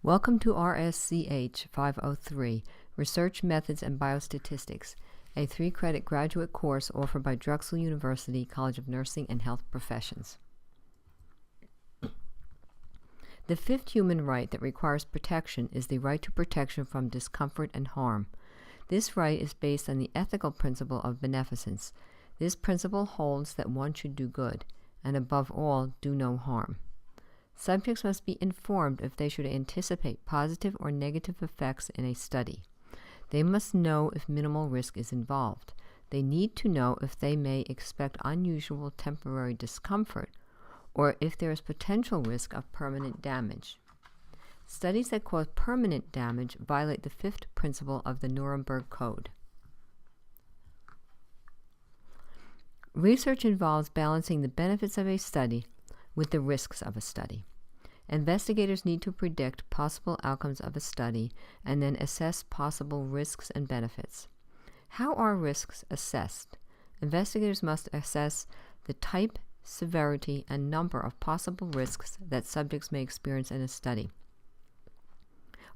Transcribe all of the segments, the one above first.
Welcome to RSCH503, Research Methods and Biostatistics, a 3-credit graduate course offered by Drexel University College of Nursing and Health Professions. The fifth human right that requires protection is the right to protection from discomfort and harm. This right is based on the ethical principle of beneficence. This principle holds that one should do good, and above all, do no harm. Subjects must be informed if they should anticipate positive or negative effects in a study. They must know if minimal risk is involved. They need to know if they may expect unusual temporary discomfort or if there is potential risk of permanent damage. Studies that cause permanent damage violate the fifth principle of the Nuremberg Code. Research involves balancing the benefits of a study with the risks of a study. Investigators need to predict possible outcomes of a study and then assess possible risks and benefits. How are risks assessed? Investigators must assess the type, severity, and number of possible risks that subjects may experience in a study.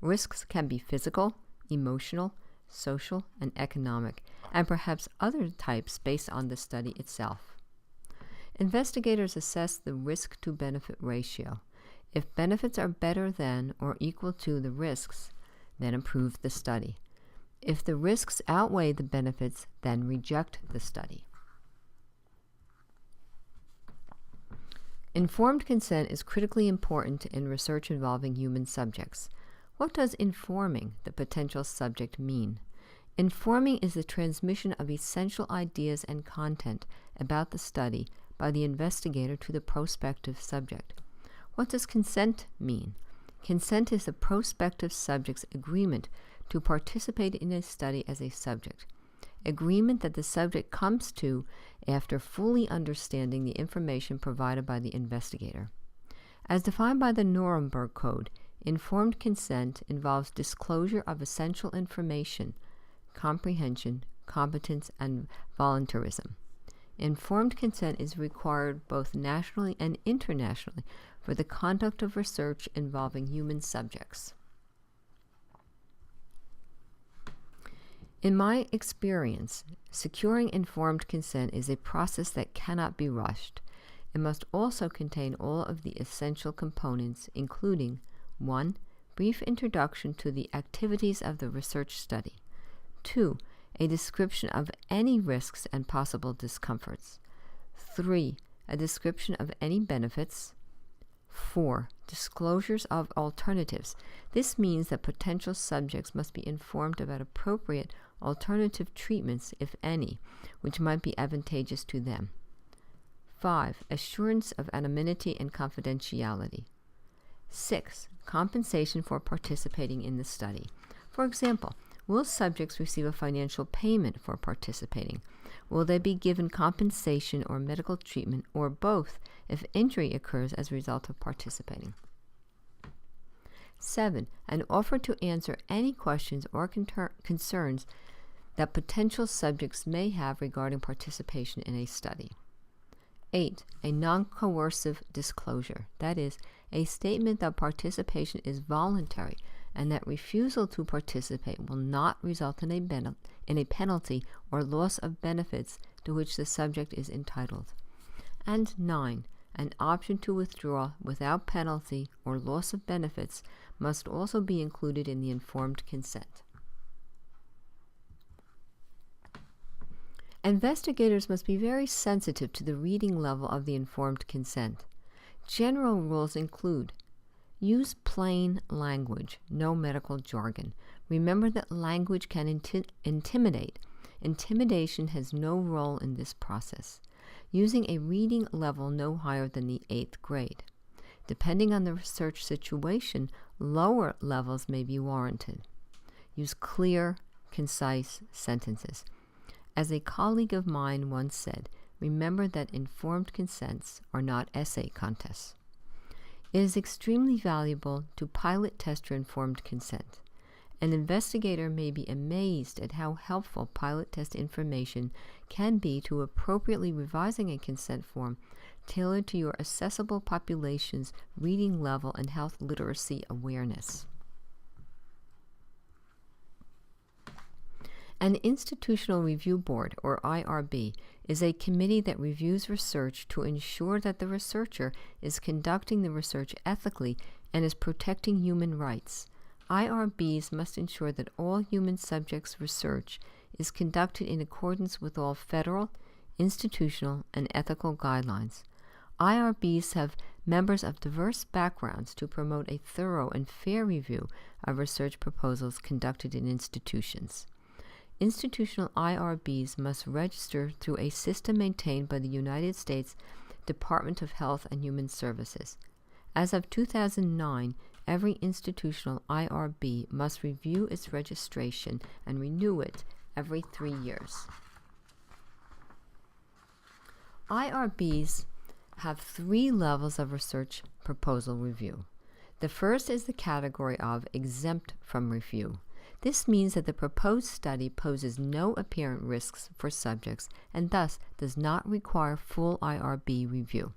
Risks can be physical, emotional, social, and economic, and perhaps other types based on the study itself. Investigators assess the risk-to-benefit ratio. If benefits are better than or equal to the risks, then approve the study. If the risks outweigh the benefits, then reject the study. Informed consent is critically important in research involving human subjects. What does informing the potential subject mean? Informing is the transmission of essential ideas and content about the study by the investigator to the prospective subject. What does consent mean? Consent is the prospective subject's agreement to participate in a study as a subject. Agreement that the subject comes to after fully understanding the information provided by the investigator. As defined by the Nuremberg Code, informed consent involves disclosure of essential information, comprehension, competence, and voluntarism. Informed consent is required both nationally and internationally for the conduct of research involving human subjects. In my experience, securing informed consent is a process that cannot be rushed. It must also contain all of the essential components, including 1. Brief introduction to the activities of the research study. 2. A description of any risks and possible discomforts. 3. A description of any benefits. 4. Disclosures of alternatives. This means that potential subjects must be informed about appropriate alternative treatments, if any, which might be advantageous to them. 5. Assurance of anonymity and confidentiality. 6. Compensation for participating in the study. For example, will subjects receive a financial payment for participating? Will they be given compensation or medical treatment, or both, if injury occurs as a result of participating? 7. An offer to answer any questions or concerns that potential subjects may have regarding participation in a study. 8. A non-coercive disclosure, that is, a statement that participation is voluntary and that refusal to participate will not result in a penalty or loss of benefits to which the subject is entitled. And 9. An option to withdraw without penalty or loss of benefits must also be included in the informed consent. Investigators must be very sensitive to the reading level of the informed consent. General rules include: use plain language, no medical jargon. Remember that language can intimidate. Intimidation has no role in this process. Using a reading level no higher than the 8th grade. Depending on the research situation, lower levels may be warranted. Use clear, concise sentences. As a colleague of mine once said, remember that informed consents are not essay contests. It is extremely valuable to pilot test your informed consent. An investigator may be amazed at how helpful pilot test information can be to appropriately revising a consent form tailored to your accessible population's reading level and health literacy awareness. An Institutional Review Board, or IRB, is a committee that reviews research to ensure that the researcher is conducting the research ethically and is protecting human rights. IRBs must ensure that all human subjects research is conducted in accordance with all federal, institutional, and ethical guidelines. IRBs have members of diverse backgrounds to promote a thorough and fair review of research proposals conducted in institutions. Institutional IRBs must register through a system maintained by the United States Department of Health and Human Services. As of 2009, every institutional IRB must review its registration and renew it every 3 years. IRBs have 3 levels of research proposal review. The first is the category of exempt from review. This means that the proposed study poses no apparent risks for subjects and thus does not require full IRB review.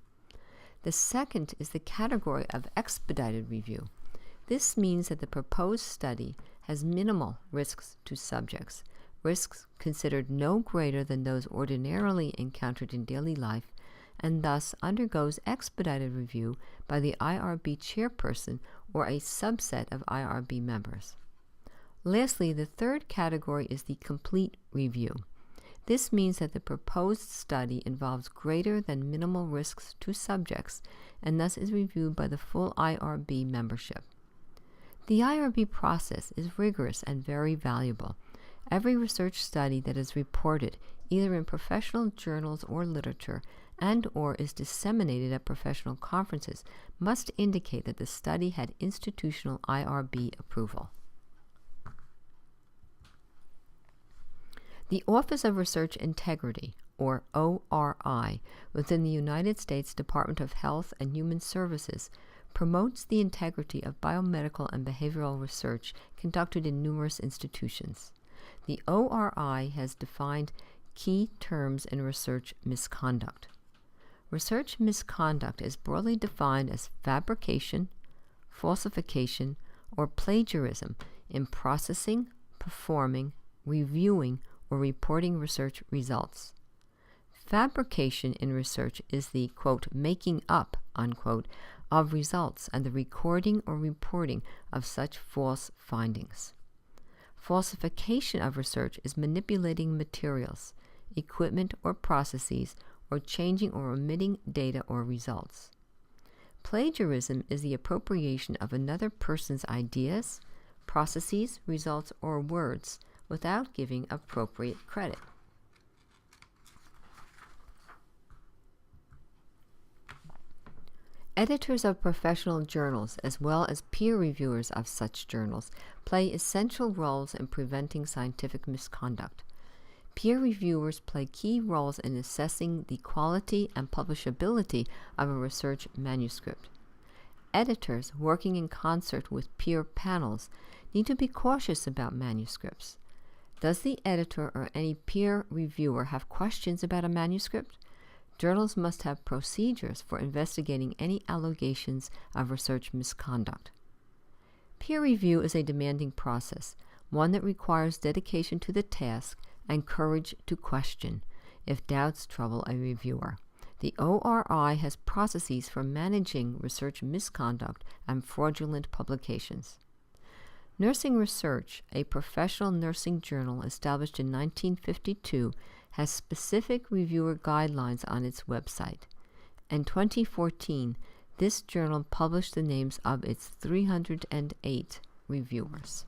The second is the category of expedited review. This means that the proposed study has minimal risks to subjects, risks considered no greater than those ordinarily encountered in daily life, and thus undergoes expedited review by the IRB chairperson or a subset of IRB members. Lastly, the third category is the complete review. This means that the proposed study involves greater than minimal risks to subjects and thus is reviewed by the full IRB membership. The IRB process is rigorous and very valuable. Every research study that is reported, either in professional journals or literature, and/or is disseminated at professional conferences, must indicate that the study had institutional IRB approval. The Office of Research Integrity, or ORI, within the United States Department of Health and Human Services, promotes the integrity of biomedical and behavioral research conducted in numerous institutions. The ORI has defined key terms in research misconduct. Research misconduct is broadly defined as fabrication, falsification, or plagiarism in processing, performing, reviewing, or reporting research results. Fabrication in research is the, quote, making up, unquote, of results and the recording or reporting of such false findings. Falsification of research is manipulating materials, equipment, or processes, or changing or omitting data or results. Plagiarism is the appropriation of another person's ideas, processes, results, or words without giving appropriate credit. Editors of professional journals, as well as peer reviewers of such journals, play essential roles in preventing scientific misconduct. Peer reviewers play key roles in assessing the quality and publishability of a research manuscript. Editors, working in concert with peer panels, need to be cautious about manuscripts. Does the editor or any peer reviewer have questions about a manuscript? Journals must have procedures for investigating any allegations of research misconduct. Peer review is a demanding process, one that requires dedication to the task and courage to question, if doubts trouble a reviewer. The ORI has processes for managing research misconduct and fraudulent publications. Nursing Research, a professional nursing journal established in 1952, has specific reviewer guidelines on its website. In 2014, this journal published the names of its 308 reviewers.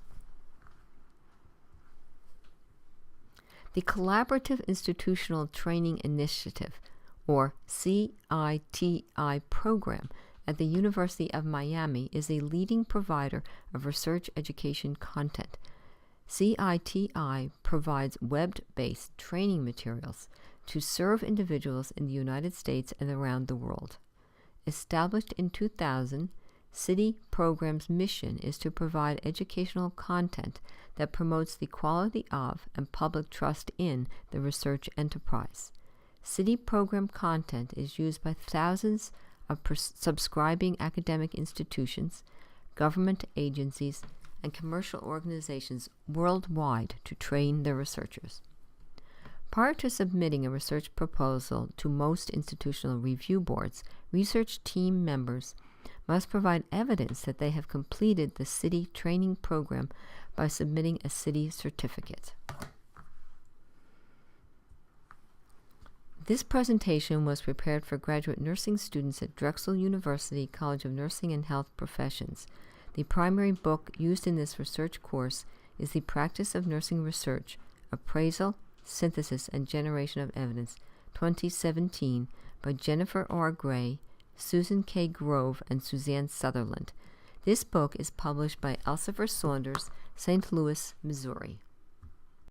The Collaborative Institutional Training Initiative, or CITI program, at the University of Miami is a leading provider of research education content. CITI provides web-based training materials to serve individuals in the United States and around the world. Established in 2000, CITI program's mission is to provide educational content that promotes the quality of and public trust in the research enterprise. CITI program content is used by thousands of subscribing academic institutions, government agencies, and commercial organizations worldwide to train their researchers. Prior to submitting a research proposal to most institutional review boards, research team members must provide evidence that they have completed the city training program by submitting a city certificate. This presentation was prepared for graduate nursing students at Drexel University College of Nursing and Health Professions. The primary book used in this research course is The Practice of Nursing Research, Appraisal, Synthesis, and Generation of Evidence, 2017, by Jennifer R. Gray, Susan K. Grove, and Suzanne Sutherland. This book is published by Elsevier Saunders, St. Louis, Missouri.